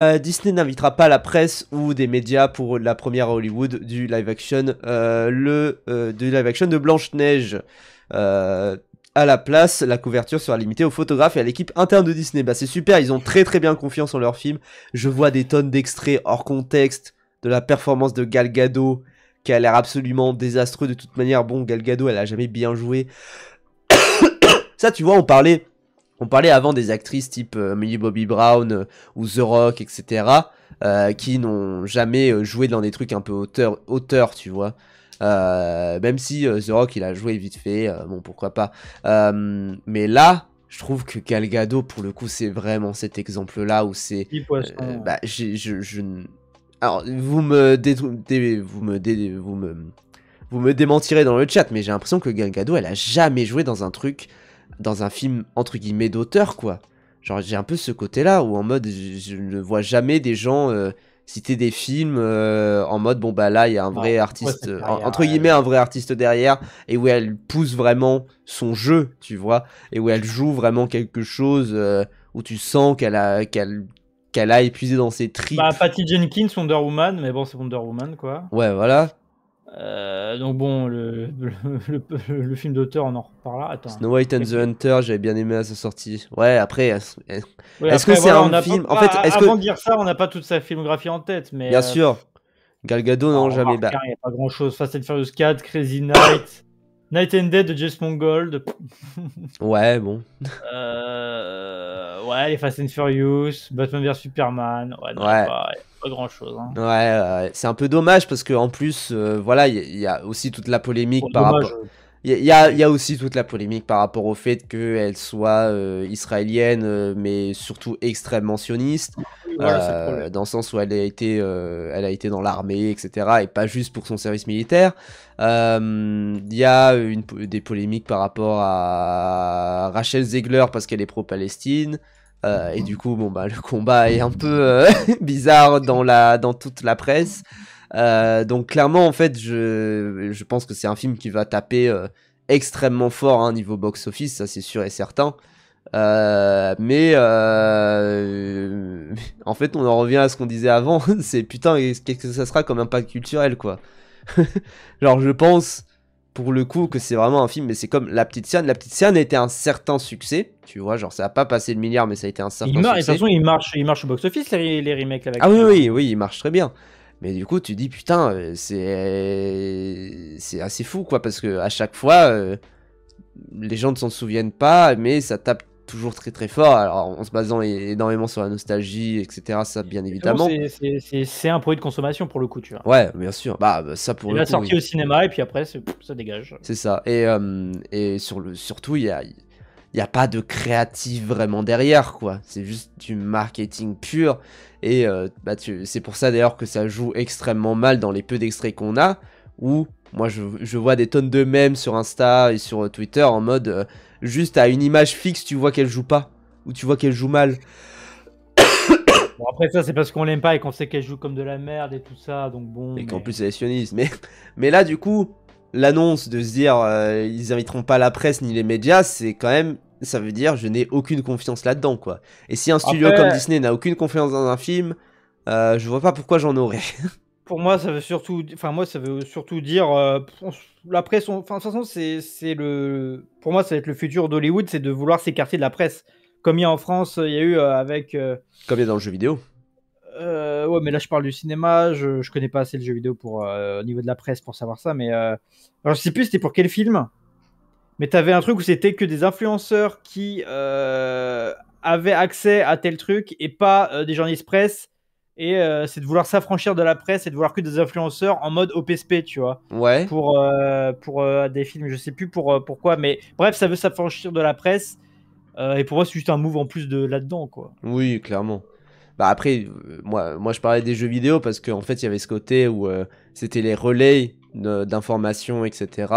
Disney n'invitera pas la presse ou des médias pour la première à Hollywood du live action de Blanche-Neige. À la place, la couverture sera limitée aux photographes et à l'équipe interne de Disney. Bah c'est super, ils ont très très bien confiance en leur film. Je vois des tonnes d'extraits hors contexte de la performance de Gal Gadot qui a l'air absolument désastreux de toute manière. Bon, Gal Gadot, elle a jamais bien joué. Ça, tu vois, on parlait avant des actrices type Millie Bobby Brown ou The Rock, etc. Qui n'ont jamais joué dans des trucs un peu auteur, tu vois. Même si The Rock, il a joué vite fait, bon, pourquoi pas. Mais là, je trouve que Gal Gadot, pour le coup, c'est vraiment cet exemple-là où c'est... Petit poisson. bah, alors, vous me démentirez dans le chat, mais j'ai l'impression que Gal Gadot, elle a jamais joué dans un truc, dans un film entre guillemets d'auteur, quoi. Genre, j'ai un peu ce côté-là où en mode, je ne vois jamais des gens citer des films en mode, bon bah là, il y a un vrai Non, ouais, artiste, cette carrière, entre guillemets, un vrai artiste derrière, et où elle pousse vraiment son jeu, tu vois, et où elle joue vraiment quelque chose où tu sens qu'elle a épuisé dans ses Bah, tripes. Patty Jenkins, Wonder Woman, mais bon, c'est Wonder Woman, quoi. Ouais, voilà. Donc bon, le film d'auteur, on en reparlera. Attends. Snow White and the Hunter, j'avais bien aimé à sa sortie. Ouais, après, Oui, est-ce que après, c'est voilà, on un n'a pas, film... En fait, est-ce que... avant de dire ça, on n'a pas toute sa filmographie en tête, mais Bien sûr, Gal Gadot, non, non, jamais. remarque, Bah, hein, il n'y a pas grand-chose. Fast and Furious 4, Crazy Night, Night and Day de Jess Mangold. ouais, bon. Ouais, les Fast and Furious, Batman vs Superman. Ouais, non, il n'y a Ouais. pas grand-chose. Hein. Ouais, c'est un peu dommage parce que en plus, voilà, il y a aussi toute la polémique Bon, par dommage. rapport. Il y a aussi toute la polémique par rapport au fait qu'elle soit israélienne, mais surtout extrêmement sioniste, Oui, voilà, c'est le problème. dans le sens où elle a été dans l'armée, etc., et pas juste pour son service militaire. Il y a des polémiques par rapport à Rachel Zegler parce qu'elle est pro-Palestine. Et du coup, bon bah le combat est un peu bizarre dans toute la presse. Donc clairement, en fait, je pense que c'est un film qui va taper extrêmement fort niveau box-office, ça c'est sûr et certain. Mais en fait, on en revient à ce qu'on disait avant. C'est putain, qu'est-ce que ça sera comme impact culturel, quoi. Genre, je pense pour le coup que c'est vraiment un film, mais c'est comme La Petite Sienne. La Petite Sienne a été un certain succès, tu vois, genre ça a pas passé le milliard, mais ça a été un certain Et de toute succès. façon, il marche au box-office, les remakes live Ah oui, action. oui, Hein. oui, il marche très bien. Mais du coup, tu dis putain, c'est assez fou, quoi, parce que à chaque fois, les gens ne s'en souviennent pas, mais ça tape toujours très très fort. Alors en se basant énormément sur la nostalgie, etc. Ça, bien De toute façon, évidemment. c'est un produit de consommation pour le coup, tu vois. Ouais, bien sûr. Bah, ça pour Il le a coup, sorti oui. au cinéma et puis après, ça dégage. C'est ça. Et surtout, il y a pas de créatif vraiment derrière, quoi. C'est juste du marketing pur. Et bah, c'est pour ça d'ailleurs que ça joue extrêmement mal dans les peu d'extraits qu'on a. Où moi, je vois des tonnes de mèmes sur Insta et sur Twitter en mode juste à une image fixe, tu vois qu'elle joue pas. Ou tu vois qu'elle joue mal. Bon, après, ça, c'est parce qu'on l'aime pas et qu'on sait qu'elle joue comme de la merde et tout ça, donc bon. Et qu'en Mais... plus, elle est sioniste. Mais là, du coup, l'annonce de se dire ils inviteront pas la presse ni les médias, c'est quand même. Ça veut dire je n'ai aucune confiance là-dedans, quoi. Et si un studio comme Après, Disney n'a aucune confiance dans un film, je vois pas pourquoi j'en aurais. pour moi, ça veut surtout, enfin moi, ça veut surtout dire la presse. Enfin, de toute façon, c'est le, pour moi, ça va être le futur d'Hollywood, c'est de vouloir s'écarter de la presse, comme il y a en France, il y a eu avec. Comme il y a dans le jeu vidéo. Ouais, mais là, je parle du cinéma. Je connais pas assez le jeu vidéo pour au niveau de la presse pour savoir ça, mais alors je sais plus c'était pour quel film. Mais t'avais un truc où c'était que des influenceurs qui avaient accès à tel truc et pas des journalistes presse. Et c'est de vouloir s'affranchir de la presse et de vouloir que des influenceurs en mode OPSP, tu vois. Ouais. Pour des films, je sais plus pourquoi. Mais bref, ça veut s'affranchir de la presse. Et pour moi, c'est juste un move en plus de là-dedans, quoi. Oui, clairement. Bah après, moi je parlais des jeux vidéo parce qu'en fait, il y avait ce côté où c'était les relais d'informations, etc.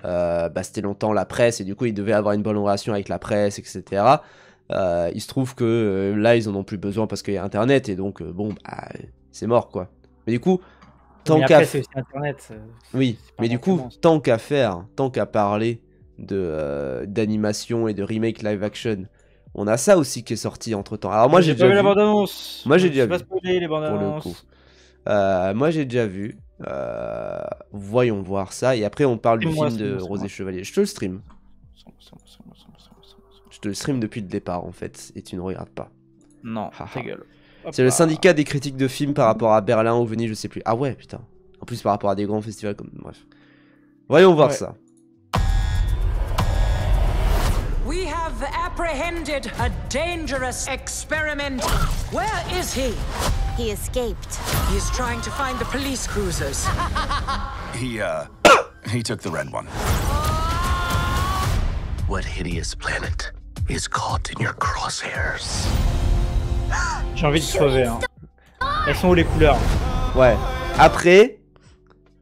Bah, c'était longtemps la presse et du coup, ils devaient avoir une bonne relation avec la presse, etc. Il se trouve que là, ils en ont plus besoin parce qu'il y a Internet et donc, bon, bah, c'est mort, quoi. Mais du coup, tant Mais qu'à... après, c'est aussi Internet. Oui, C'est pas mais du coup, forcément. tant qu'à faire, tant qu'à parler d'animation et de remake live action On a ça aussi qui est sorti entre temps. Alors moi j'ai déjà pas vu la vu. bande-annonce. Moi j'ai déjà pas vu. spoilé les bandes Pour le annonces. coup. Moi j'ai déjà vu. Voyons voir ça. Et après on parle du Stream-moi, film de stream-moi, Rose et Chevalier. Je te le stream. Je te le stream depuis le départ en fait. Et tu ne regardes pas. Non, Haha. ta gueule. Hop C'est le là. syndicat des critiques de films par rapport à Berlin ou Venise, je sais plus. Ah ouais, putain. En plus par rapport à des grands festivals comme... Bref. Voyons voir Ouais. ça. We have apprehended a dangerous experiment. Where is he? He escaped. He's trying to find the police cruisers. He took the red one. What hideous planet is caught in your crosshairs? J'ai envie de crever. Hein. Elles sont où les couleurs? Ouais. Après,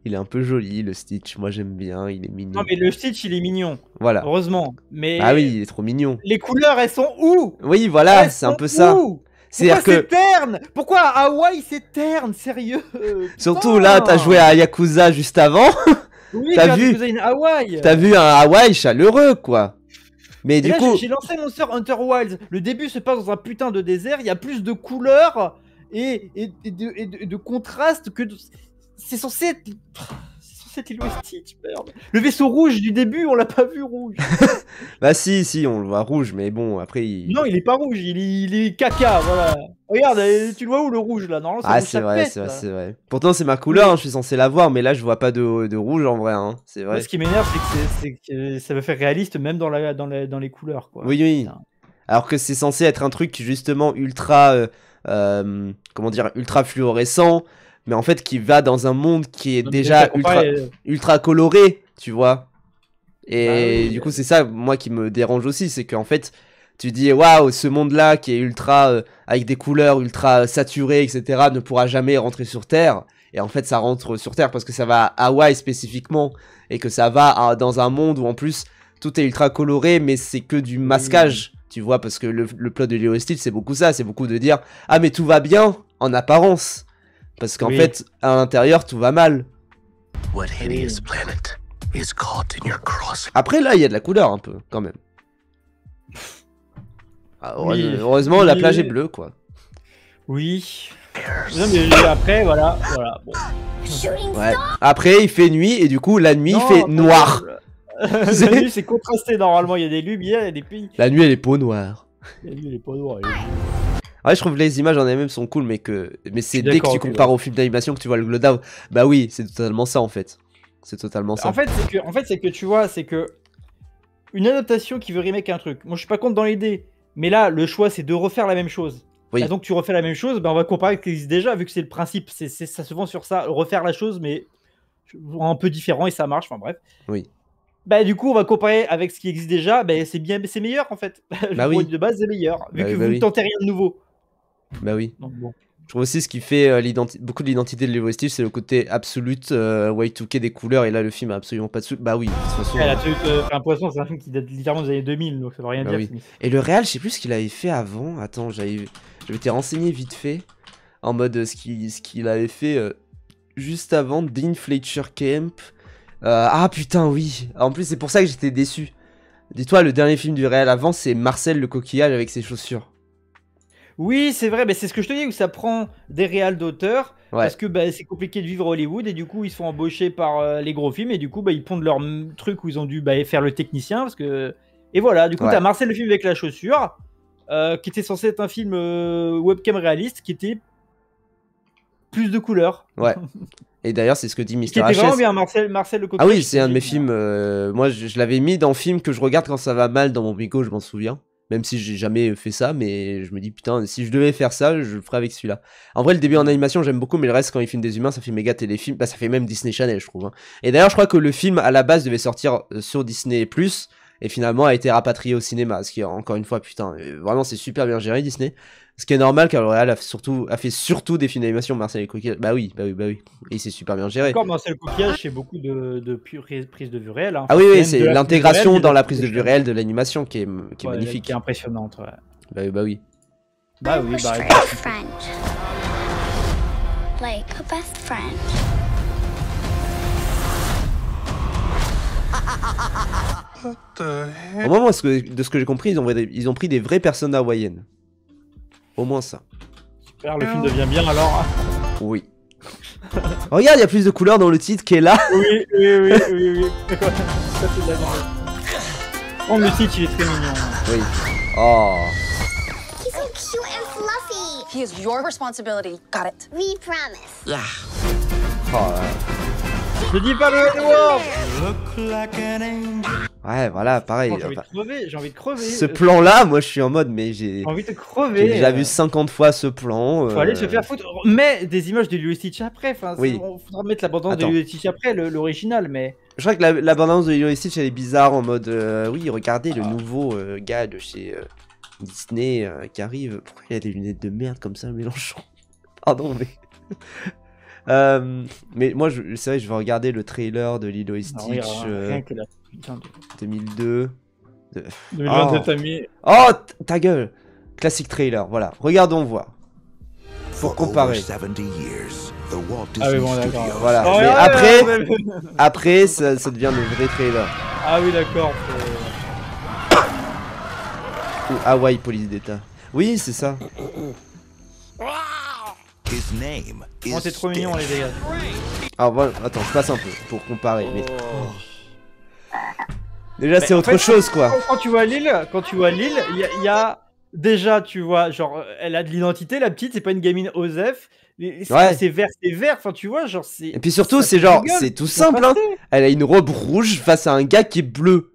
il est un peu joli le Stitch. Moi j'aime bien, il est mignon. Non mais le Stitch il est mignon. Voilà. Heureusement. Mais Ah oui, il est trop mignon. les couleurs elles sont où? Oui, voilà, Elles c'est un sont peu ça. où? C'est-à-dire Pourquoi c'est que... terne? Pourquoi à Hawaï c'est terne? Sérieux? Surtout Putain. là, t'as joué à Yakuza juste avant. Oui, t'as j'ai vu? Yakuza in Hawaï. T'as vu un Hawaï chaleureux, quoi. Mais Et du là, coup... j'ai lancé Monster Hunter Wilds. Le début se passe dans un putain de désert. Il y a plus de couleurs et de contrastes que. C'est censé être. C'est censé être Lilo et Stitch, merde. Le vaisseau rouge du début, on l'a pas vu rouge. Bah si, on le voit rouge, mais bon, après il... Non, il est pas rouge, il est caca, voilà. Regarde, tu le vois où le rouge là? Normalement, Ah rouge, c'est ça vrai, pète, c'est vrai, là. c'est vrai. Pourtant c'est ma couleur, hein, je suis censé l'avoir, mais là je vois pas de rouge en vrai, hein. C'est vrai. Moi, ce qui m'énerve, c'est que ça va faire réaliste même dans les couleurs, quoi. Oui, oui. Putain. Alors que c'est censé être un truc justement ultra, comment dire, ultra fluorescent, mais en fait qui va dans un monde qui est Donc, déjà comparé, ultra coloré, tu vois. Et Bah oui. du coup c'est ça, moi qui me dérange aussi, c'est qu'en fait tu dis waouh, ce monde-là qui est ultra, avec des couleurs ultra saturées, etc., ne pourra jamais rentrer sur Terre. Et en fait ça rentre sur Terre parce que ça va à Hawaï spécifiquement, et que ça va dans un monde où en plus tout est ultra coloré, mais c'est que du masquage. Tu vois, parce que le plot de Lilo et Stitch, c'est beaucoup ça, c'est beaucoup de dire « Ah, mais tout va bien, en apparence !» Parce qu'en Oui. fait, à l'intérieur, tout va mal. What hideous planet is caught in your crosshairs? Après, là, il y a de la couleur, un peu, quand même. Ah, Oui. heureusement, la Oui. plage est bleue, quoi. Oui. Non, mais après, voilà. Bon. Ouais. Après, il fait nuit, et du coup, la nuit, il Non, fait pas noir. possible. La nuit, c'est contrasté normalement. Il y a des lumières, il y a des pays. La nuit, elle est peau noire. La nuit, elle est pas noire. elle est- Ouais, je trouve que les images en elles-mêmes sont cool, mais c'est suis dès que d'accord, tu ok, compares au film d'animation que tu vois le Glowdown. Bah oui, c'est totalement ça, en fait. C'est totalement ça. En fait, c'est que tu vois, c'est que une adaptation qui veut remake un truc. Moi, je suis pas contre dans l'idée, mais là, le choix, c'est de refaire la même chose. Oui. Et donc, tu refais la même chose, ben, on va comparer avec ce qui existe déjà, vu que c'est le principe. Ça se vend sur ça, refaire la chose, mais un peu différent et ça marche. Enfin bref. Oui. Bah du coup, on va comparer avec ce qui existe déjà. Bah, c'est bien, c'est meilleur en fait. Le Bah oui. produit de base est meilleur, vu Bah que oui, vous bah ne oui. tentez rien de nouveau. Bah oui. Donc bon. Je trouve aussi ce qui fait beaucoup de l'identité de Lilo et Stitch, c'est le côté absolute Y2K des couleurs, et là le film a absolument pas de sous. Bah oui, de toute façon. La truc, un poisson, c'est un film qui date littéralement des années 2000, donc ça veut rien Bah dire. oui. Smith. Et le réal, je sais plus ce qu'il avait fait avant. Attends, j'avais été renseigné vite fait en mode ce qu'il avait fait juste avant, Dean Fletcher Camp. Ah putain, oui. En plus, c'est pour ça que j'étais déçu. Dis-toi, le dernier film du réal avant, c'est Marcel le coquillage avec ses chaussures. Oui, c'est vrai, mais c'est ce que je te dis, où ça prend des réals d'auteurs, Ouais. parce que bah, c'est compliqué de vivre à Hollywood, et du coup, ils sont embauchés par les gros films, et du coup, bah, ils pondent leur truc où ils ont dû faire le technicien, parce que... Et voilà, du coup, Ouais. t'as Marcel le film avec la chaussure, qui était censé être un film webcam réaliste, qui était plus de couleurs. Ouais. Et d'ailleurs, c'est ce que dit Qui Mr. était vraiment HS. bien, Marcel le Ah coquillage. oui, c'est un de mes films. Moi, je l'avais mis dans film que je regarde quand ça va mal dans mon bigo, je m'en souviens. Même si j'ai jamais fait ça, mais je me dis putain, si je devais faire ça, je le ferais avec celui-là. En vrai, le début en animation, j'aime beaucoup, mais le reste, quand il filme des humains, ça fait méga téléfilm. Bah, ça fait même Disney Channel, je trouve. Hein. Et d'ailleurs, je crois que le film à la base devait sortir sur Disney+, et finalement a été rapatrié au cinéma. Ce qui est encore une fois, putain, vraiment, c'est super bien géré Disney. Ce qui est normal car le Real a fait surtout des films d'animation, Marcel et Coquillage. Bah oui. Et c'est super bien géré. Encore Marcel le coquillage, c'est beaucoup de prises de vue réelles. Hein. Ah oui, Même c'est de la l'intégration prise de vue réelle, dans il y a la des prise de trucs vue réelle de l'animation qui est ouais, magnifique. qui est impressionnante. Ouais. Bah oui. Bah I oui, wish bah, for a friend. Like a best friend. Au moment de ce que j'ai compris, ils ont pris des vraies personnes hawaïennes. Au moins ça. Super, le film devient bien alors. Oui. Regarde, il y a plus de couleurs dans le titre qu'est là. Oui. Ça, c'est de la merde. Oh, le titre, il est très mignon. Oui. Oh. He's so cute and fluffy. He is your responsibility. Got it. We promise. Yeah. Oh là. Je dis pas le Edward. Ouais, voilà, pareil. J'ai envie de crever. Ce plan-là, moi je suis en mode, mais j'ai J'ai envie de crever. déjà vu 50 fois ce plan. Faut aller se faire foutre. Mais des images de Lilo et Stitch après. Enfin, Oui. on faudra mettre l'abondance de Attends. Lilo et Stitch après, l'original, mais. Je crois que l'abondance de Lilo et Stitch elle est bizarre en mode oui, regardez le nouveau gars de chez Disney qui arrive. Pourquoi il a des lunettes de merde comme ça, Mélenchon? Pardon, mais. Mais moi, c'est vrai, je vais regarder le trailer de Lilo et Stitch Rien que la putain de. 2002. 2022, t'as mis. Oh, ta gueule! Classique trailer, voilà. Regardons voir. Pour comparer. 70 years, the Walt Ah oui, Disney bon, d'accord. Studios. Voilà. Oh, Mais ouais, après, ouais. après ça devient le vrai trailer. Ah oui, d'accord. Ou Hawaii Police d'État. Oui, c'est ça. His name is Oh, c'est trop mignon, les dégâts. Alors voilà, attends, je passe un peu pour comparer. Mais... Déjà, Mais c'est en autre fait, chose, quoi. Quand tu vois Lille, il y a déjà, tu vois, genre, elle a de l'identité, la petite, c'est pas une gamine Osef. Ouais. C'est vert, enfin, tu vois, genre, c'est. Et puis surtout, ça c'est te genre, rigole, c'est tout ils sont simple, hein. passés. Elle a une robe rouge face à un gars qui est bleu.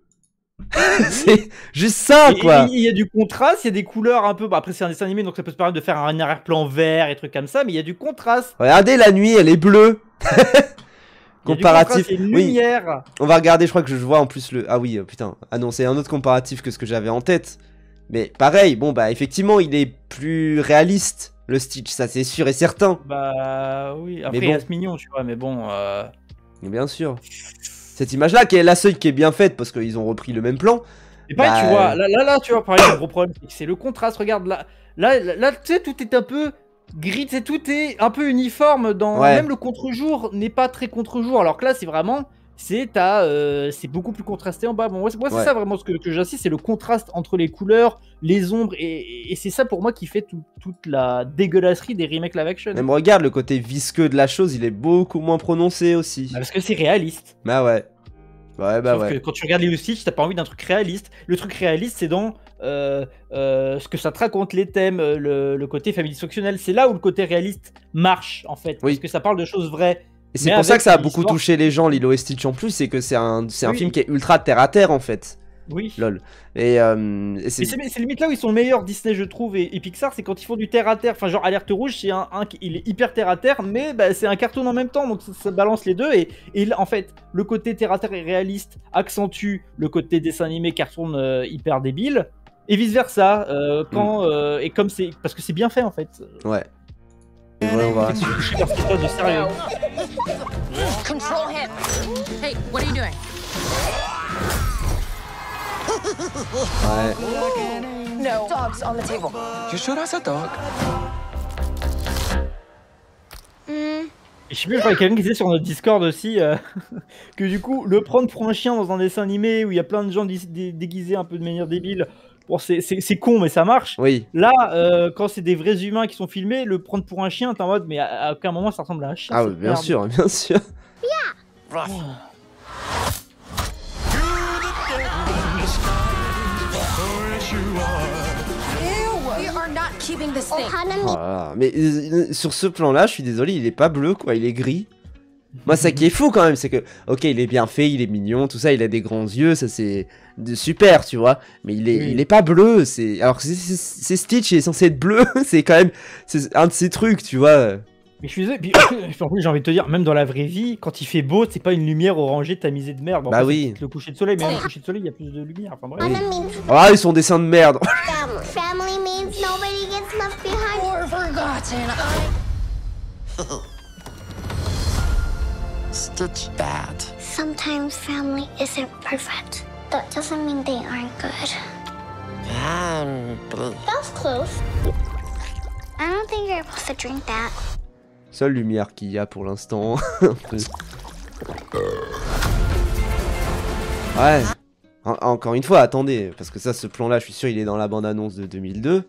C'est juste ça, quoi. Il y a du contraste, il y a des couleurs un peu. Bah, après, c'est un dessin animé, donc ça peut se permettre de faire un arrière-plan vert et trucs comme ça, mais il y a du contraste. Regardez, la nuit, elle est bleue. Il y a du Comparatif. contraste, il y a une Oui, lumière. on va regarder, je crois que je vois en plus le... Ah oui, putain. Ah non, c'est un autre comparatif que ce que j'avais en tête. Mais pareil, bon, bah effectivement, il est plus réaliste, le Stitch, ça c'est sûr et certain. Bah oui, après, Mais il y a bon. ce mignon, tu vois, mais bon. Mais bien sûr. Cette image-là, qui est la seule qui est bien faite, parce qu'ils ont repris le même plan. Et pareil, Bah, tu vois, là, tu vois, pareil, le gros problème, c'est le contraste. Regarde, là, tu sais, tout est un peu gris, tu sais, tout est un peu uniforme. Ouais. Même le contre-jour n'est pas très contre-jour. Alors que là, c'est vraiment, c'est beaucoup plus contrasté en bas. Bon, moi, c'est Ouais. ça vraiment ce que j'insiste, c'est le contraste entre les couleurs, les ombres, et c'est ça pour moi qui fait toute la dégueulasserie des remakes live action. Même regarde, le côté visqueux de la chose, il est beaucoup moins prononcé aussi. Parce que c'est réaliste. Bah ouais. Ouais, bah Sauf que ouais. quand tu regardes Lilo et Stitch, t'as pas envie d'un truc réaliste. Le truc réaliste, c'est dans ce que ça te raconte, les thèmes, le côté famille dysfonctionnelle. C'est là où le côté réaliste marche, en fait. Oui. Parce que ça parle de choses vraies. Et c'est Mais pour ça avec que ça a une beaucoup histoire- touché les gens, Lilo et Stitch en plus, c'est que c'est un Oui. film qui est ultra terre à terre en fait. Oui. Lol. Et Mais c'est limite là où ils sont meilleurs, Disney, je trouve, et Pixar, c'est quand ils font du terre à terre. Enfin, genre Alerte Rouge, c'est il est hyper terre à terre, mais bah, c'est un cartoon en même temps, donc ça balance les deux. Et là, en fait, le côté terre à terre et réaliste accentue le côté dessin animé cartoon hyper débile, et vice versa. Et comme c'est parce que c'est bien fait en fait. ouais. Et voilà, on va rassurer. Je suis parce qu'il y a de sérieux. Control him. Hey, what are you doing? Ouais. No. Dogs on the table. You sure that's a dog? Et je sais plus, je crois qu'il y a quelqu'un qui disait sur notre Discord aussi que du coup, le prendre pour un chien dans un dessin animé où il y a plein de gens déguisés un peu de manière débile, bon, c'est con, mais ça marche. Oui. Là, quand c'est des vrais humains qui sont filmés, le prendre pour un chien, t'es en mode, mais à aucun moment ça ressemble à un chien. Ah cette oui, bien merde. sûr, bien sûr. We are not keeping this thing. Oh là là. Mais sur ce plan-là, je suis désolé, il est pas bleu quoi, il est gris. Moi, ça qui est fou quand même, c'est que, ok, il est bien fait, il est mignon, tout ça, il a des grands yeux, ça c'est super, tu vois. Mais Oui. il est pas bleu, alors que c'est Stitch, il est censé être bleu, c'est quand même, c'est un de ces trucs, tu vois. Mais je suis désolé, puis en plus j'ai envie de te dire, même dans la vraie vie, quand il fait beau, c'est pas une lumière orangée tamisée de merde. Bon, Bah après, oui. c'est peut-être le coucher de soleil, mais même le coucher de soleil, il y a plus de lumière. Enfin bref. Anna means Ah, ils sont dessins de merde. family. Family means nobody gets left behind. Or forgotten. Stitch bad. Sometimes family isn't perfect. That doesn't mean they aren't good. That's close. I don't think you're supposed to drink that. Seule lumière qu'il y a pour l'instant. Un peu. Ouais. Encore une fois, attendez, parce que ça, ce plan-là, je suis sûr, il est dans la bande-annonce de 2002.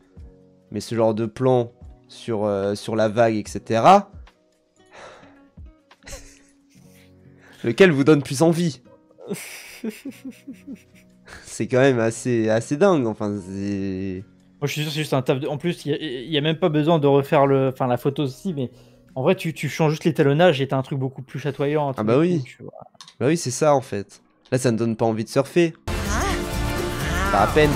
Mais ce genre de plan sur la vague, etc. Lequel vous donne plus envie? C'est quand même assez dingue, enfin, c'est... Moi, je suis sûr que c'est juste un taf de... En plus, il y a même pas besoin de refaire la photo aussi, mais en vrai, tu changes juste l'étalonnage et t'as un truc beaucoup plus chatoyant. Ah bah oui. Bah oui, c'est ça, en fait. Là, ça ne donne pas envie de surfer. Pas à peine.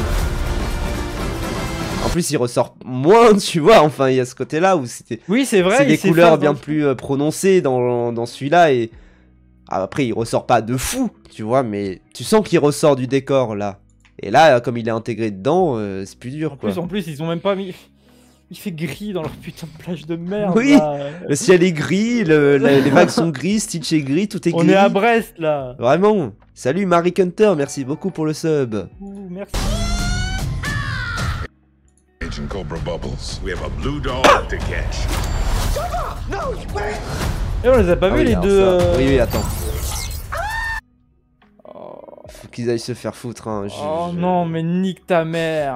En plus, il ressort moins, tu vois, enfin, il y a ce côté-là où c'était... Oui, c'est vrai. C'est des couleurs bien plus prononcées dans celui-là, et... Après, il ressort pas de fou, tu vois, mais tu sens qu'il ressort du décor, là. Et là, comme il est intégré dedans, c'est plus dur, quoi. En plus, ils ont même pas mis... Il fait gris dans leur putain de plage de merde. Oui, là. Le ciel est gris, les vagues sont gris, Stitch est gris, tout est gris. On est à Brest, là. Vraiment. Salut, Marie Hunter, merci beaucoup pour le sub. Ouh, merci. Agent Cobra Bubbles. We have a blue dog to catch. Et on les a pas vus, les alors deux. ça. Oui, attends. Faut qu'ils aillent se faire foutre, hein. Oh non, mais nique ta mère.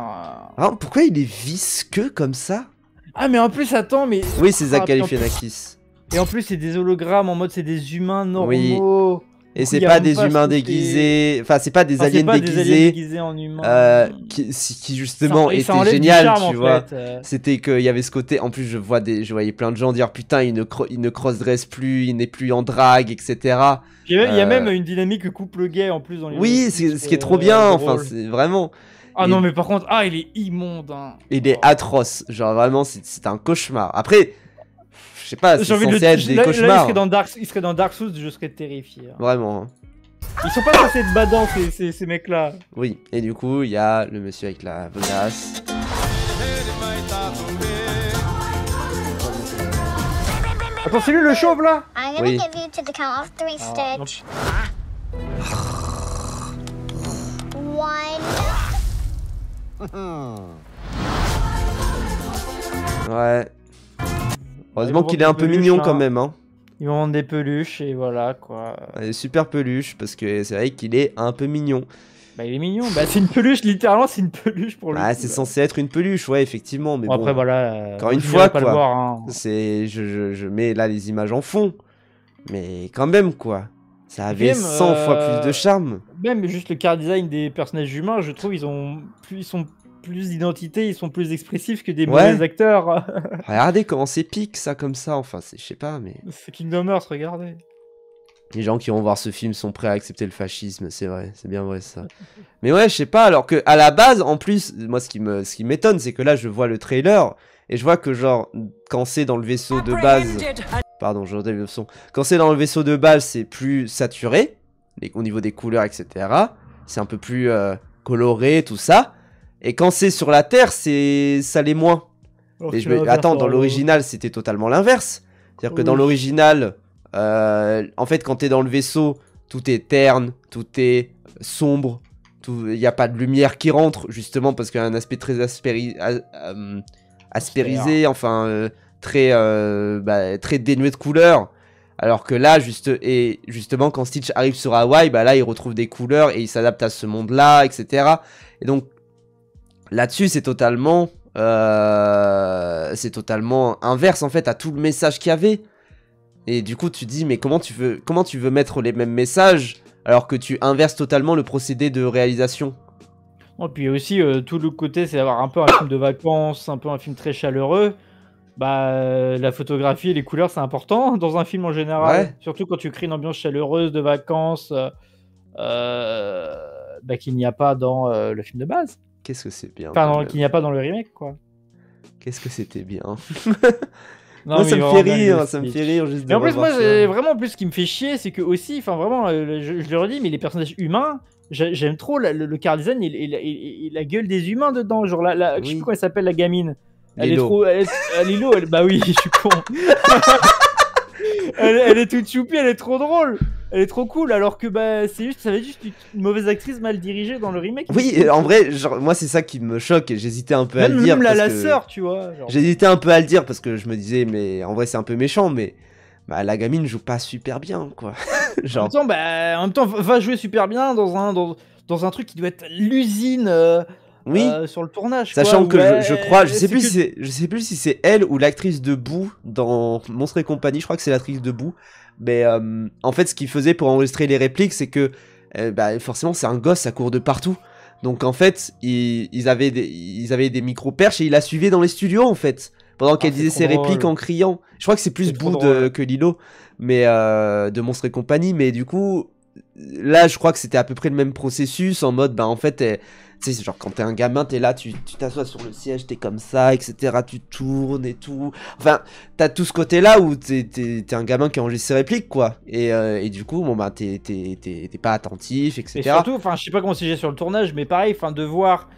Ah, pourquoi il est visqueux comme ça? Ah, mais en plus, attends, mais... Oui, c'est Zach puis en Galifianakis. Et en plus, c'est des hologrammes en mode c'est des humains normaux. Oui. Et c'est il y a pas même des pas humains ce côté- déguisés, enfin c'est pas des Enfin, c'est aliens pas des aliens déguisés, déguisés en humains. qui justement Ça- et ça était enlève du génial, charme, tu en vois. fait. C'était qu'il y avait ce côté, en plus je voyais plein de gens dire putain il ne cross-dresse plus, il n'est plus en drague, etc. Il y a même une dynamique couple gay en plus dans les Oui, c'est ce qui est trop bien, enfin c'est vraiment... Ah Et- non, mais par contre, il est immonde. Hein. Il est atroce, genre vraiment c'est un cauchemar. Après, je sais pas, c'est J'ai envie de censé le être des là, cauchemars. il serait dans Dark Souls, je serais terrifié. Hein. Vraiment. Hein. Ils sont pas censés être badants, ces mecs-là. Oui, et du coup, il y a le monsieur avec la glace. Attends, c'est lui le chauve là? I'm gonna Oui. give you to the count of 3, Stitch. 1. Ouais. Heureusement vont qu'il est un vendre peu des mignon peluches, quand hein. même, hein. Ils vont vendre des peluches et voilà quoi. Ouais, super peluche, parce que c'est vrai qu'il est un peu mignon. Bah il est mignon, bah c'est une peluche, littéralement c'est une peluche pour le Ah, coup, c'est là. censé être une peluche, ouais, effectivement, mais Bon, bon. après voilà. Encore vous une irez fois, pas quoi. le voir, hein. C'est, je mets là les images en fond, mais quand même, quoi. Ça avait Même, 100 fois plus de charme. Même juste le car design des personnages humains, je trouve ils sont plus d'identité, ils sont plus expressifs que des Ouais. mauvais acteurs. Regardez comment c'est pique, ça, comme ça, enfin, je sais pas, mais... C'est Kingdom Hearts, regardez. Les gens qui vont voir ce film sont prêts à accepter le fascisme, c'est vrai, c'est bien vrai ça. Mais ouais, je sais pas, alors que à la base, en plus, moi ce qui m'étonne, c'est que là je vois le trailer et je vois que genre quand c'est dans le vaisseau de base, pardon, j'ai entendu le son. Quand c'est dans le vaisseau de base, c'est plus saturé, au niveau des couleurs, etc. C'est un peu plus coloré, tout ça. Et quand c'est sur la Terre, ça l'est moins. Et attends, dans l'original, c'était totalement l'inverse. C'est-à-dire que dans Oui. l'original, en fait, quand t'es dans le vaisseau, tout est terne, tout est sombre, il n'y a pas de lumière qui rentre, justement parce qu'il y a un aspect très aspérisé, enfin, très dénué de couleurs. Alors que là, justement, quand Stitch arrive sur Hawaï, bah là, il retrouve des couleurs et il s'adapte à ce monde-là, etc. Et donc, là-dessus, c'est totalement inverse, en fait, à tout le message qu'il y avait. Et du coup, tu dis, mais comment tu veux mettre les mêmes messages alors que tu inverses totalement le procédé de réalisation? Et puis aussi, tout le côté, c'est d'avoir un peu un film de vacances, un peu un film très chaleureux. Bah, la photographie et les couleurs, c'est important dans un film en général. Ouais. Surtout quand tu crées une ambiance chaleureuse de vacances qu'il n'y a pas dans le film de base. Qu'est-ce que c'est bien. Enfin, quand même. qu'il n'y a pas dans le remake, quoi. Qu'est-ce que c'était bien. Non, Moi, mais ça me vraiment fait bien rire, le ça me Stitch. fait rire juste de Mais en plus, revoir moi, ça. vraiment, plus ce qui me fait chier, c'est que aussi, enfin, vraiment, je le redis, mais les personnages humains, j'aime trop le car design et la gueule des humains dedans. Genre, je sais Oui. plus comment elle s'appelle, la gamine. Elle est Lilo. trop. Lilo, bah oui, je suis con. elle est toute choupie, elle est trop drôle. Elle est trop cool, alors que bah, ça va être juste une mauvaise actrice mal dirigée dans le remake. Oui, en vrai, genre, moi, c'est ça qui me choque et j'hésitais un peu à le dire. Même parce la que- sœur, tu vois. Genre. J'hésitais un peu à le dire parce que je me disais, mais en vrai, c'est un peu méchant, mais bah, la gamine joue pas super bien, quoi. Genre, En même temps, va jouer super bien dans un truc qui doit être l'usine oui. sur le tournage. Sachant quoi, que où, je crois, je sais c'est plus que- je sais plus si c'est elle ou l'actrice de Boo dans Monstres et compagnie, je crois que c'est l'actrice de Boo. Mais en fait, ce qu'ils faisaient pour enregistrer les répliques, c'est que bah, forcément, c'est un gosse, ça court de partout. Donc en fait, ils avaient des micro-perches et ils la suivaient dans les studios en fait. Pendant qu'elle c'est disait trop ses répliques drôle. en criant. Je crois que c'est plus C'est trop Boo drôle. que Lilo, mais de Monstres et compagnie. Mais du coup, là, je crois que c'était à peu près le même processus en mode, bah en fait, tu sais, c'est genre quand t'es un gamin, t'es là, tu t'assois sur le siège, t'es comme ça, etc. Tu tournes et tout. Enfin, t'as tout ce côté-là où t'es un gamin qui enregistre ses répliques, quoi. Et du coup, bon, bah, t'es pas attentif, Et etc. surtout, enfin, je sais pas comment c'est sur le tournage, mais pareil, enfin, de voir,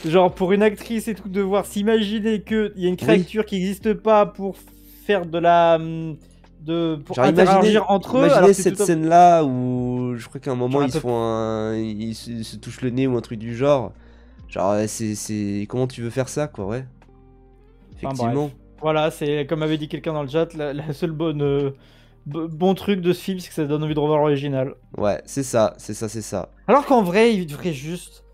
genre pour une actrice et tout, de voir s'imaginer qu'il y a une créature qui n'existe pas pour faire de la, pour Genre, interagir entre eux. imaginez alors que cette tout un- scène-là où je crois qu'à un moment Genre un ils se peu- font ils se touchent le nez ou un truc du genre. Genre, c'est comment tu veux faire ça, quoi, ouais. Enfin, Effectivement. bref. Voilà, c'est comme avait dit quelqu'un dans le chat, la seule bon truc de ce film, c'est que ça donne envie de revoir l'original. Ouais, c'est ça. Alors qu'en vrai, il devrait juste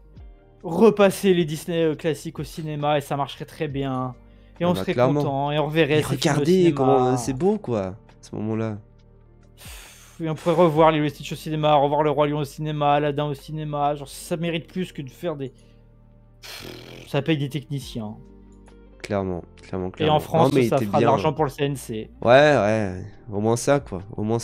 repasser les Disney classiques au cinéma et ça marcherait très bien. Et on bah, serait clairement. content et on reverrait Et ces films au regardez cinéma. comment c'est beau, quoi, à ce moment-là. Et on pourrait revoir les Stitch au cinéma, revoir Le Roi Lion au cinéma, Aladdin au cinéma. Genre, ça mérite plus que de faire des. Ça paye des techniciens. Clairement. Et en France, Non, mais il ça était fera de bien. l'argent pour le CNC. Ouais, au moins ça, quoi. Au moins